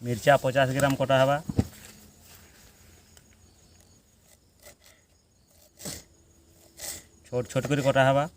मिर्चा 50 ग्राम कटा हवा। छोट छोट कर कटा हवा।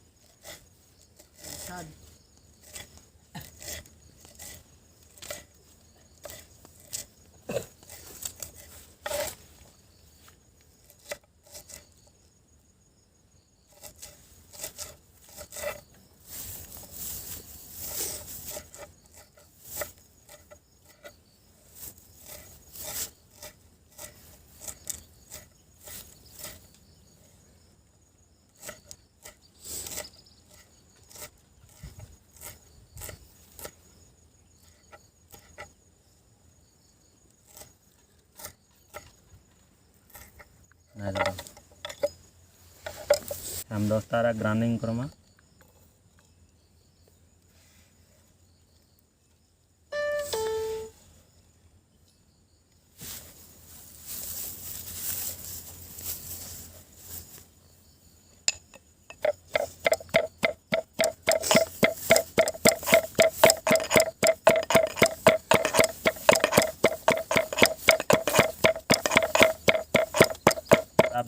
हम दोस्तारा ग्राइंडिंग करमा।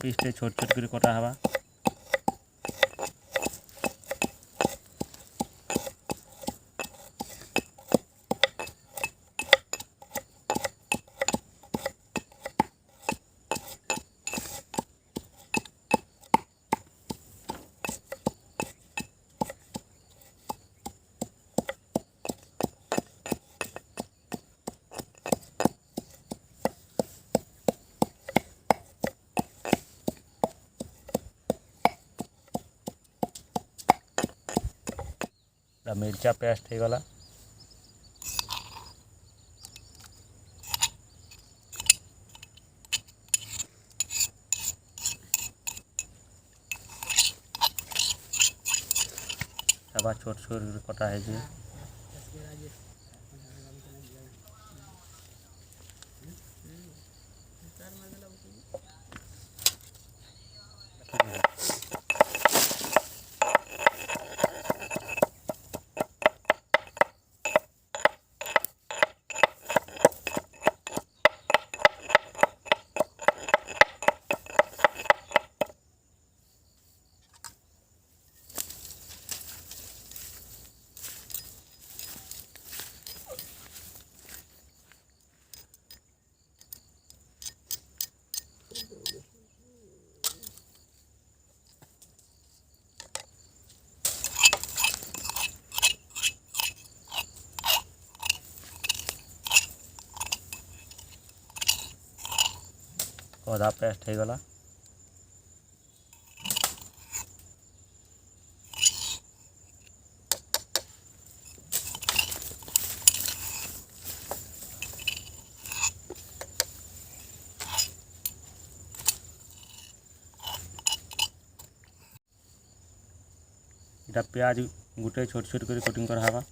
पिस्टे छोट छोट कर कटा हवा। मिर्चा पेस्ट हो गला। सब छोट छोट कटा है। अदा पेस्ट हो गला। इटा प्याज गोटे छोट छोट कर कटिंग करा हवा।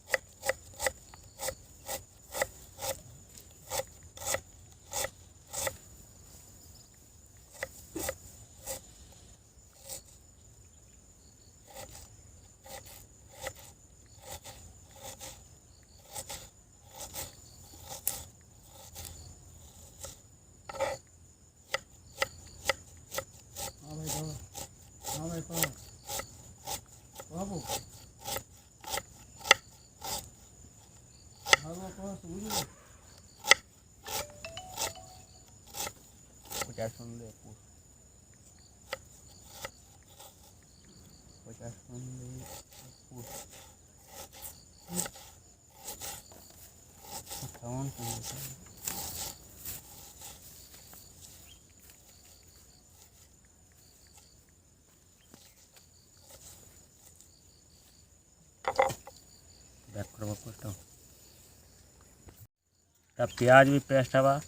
प्याज भी पेस्ट हवा।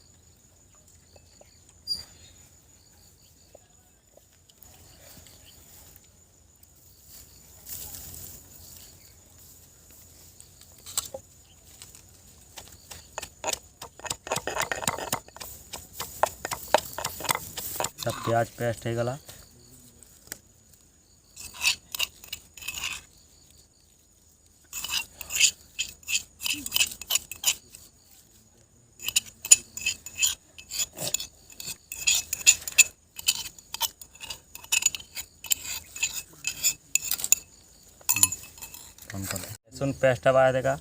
प्याज पेस्ट हो गला। लहसुन पेस्ट हवा देगा।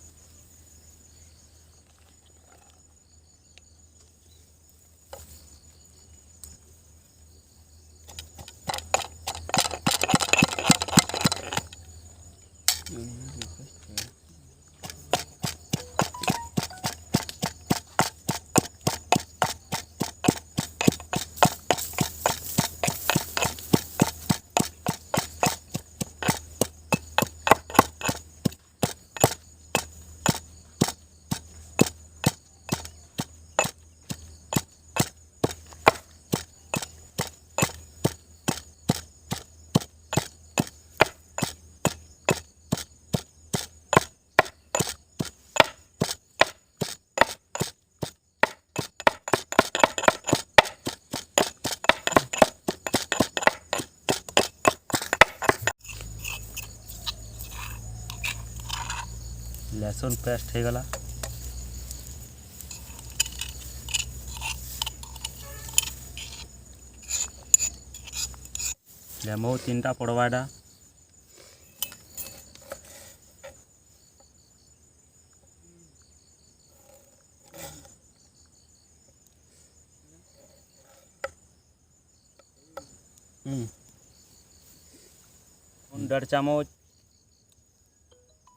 लहसुन पेस्ट हो गला। लेमु 3टा पड़वा एटा। डेढ़ चामच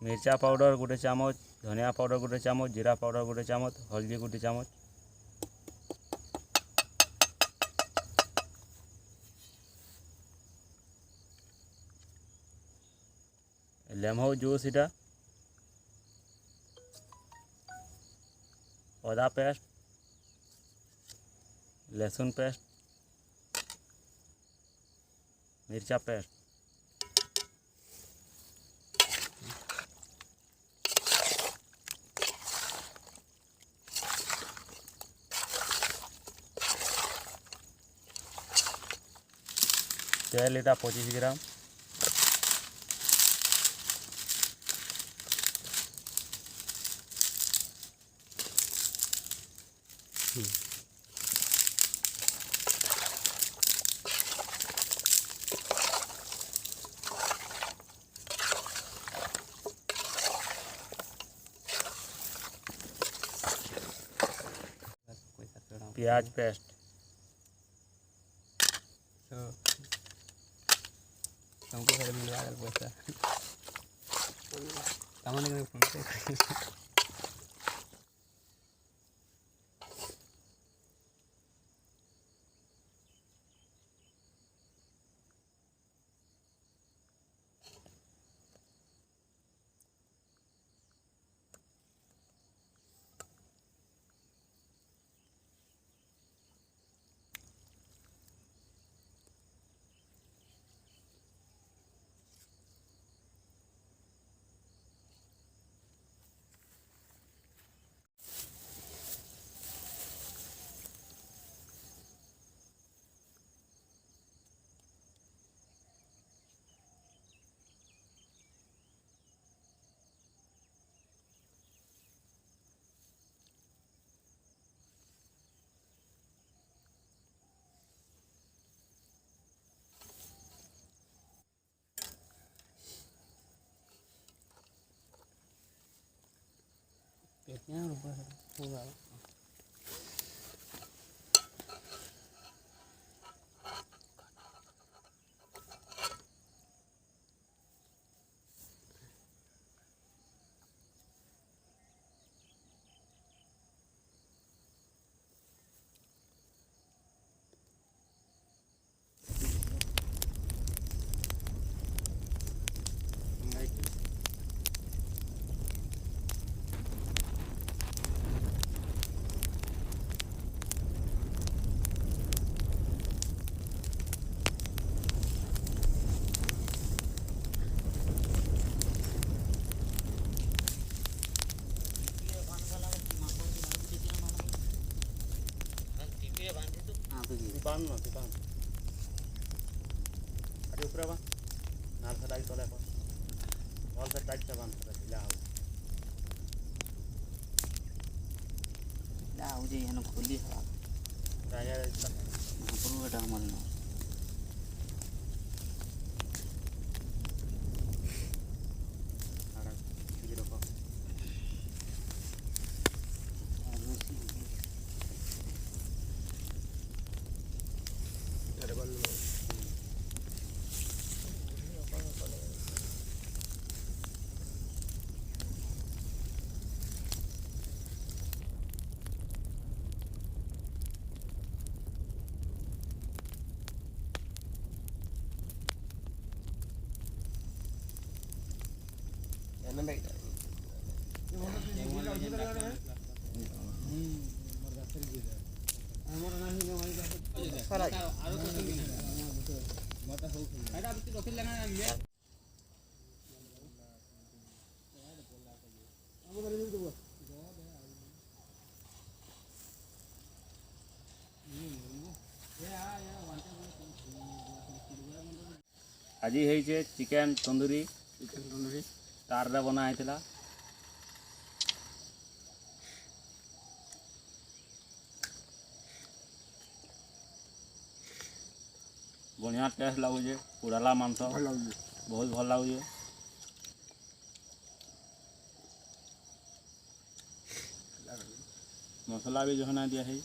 मिर्चा पाउडर गोटे चामच, धनिया पाउडर गोटे चामच, जीरा पाउडर गोटे चामच, हल्दी गोटे चामच। लेमु जूस इटा, अदा पेस्ट, लहसुन पेस्ट, मिर्चा पेस्ट। तेल इटा 25 ग्राम। प्याज पेस्ट, हमको घर मिलवा कर पैसा सामान के फोन पे पेटियां ऊपर होगा। बांध ना तू बांध अरे ऊपर बांध नाल से टाइट वाला पर वॉल से टाइट से बांध ढीला हो ला हो जे हन खोली हवा राया पूरा बेटा हमन ना आड़ा ফ্রাই আজি হয়েছে চিকেন তন্দুরি তারে বনা হয়েছিল बढ़िया टेस्ट लगुचे पुराला मांस बहुत भल लगुचे मसला भी जो है ना दिया है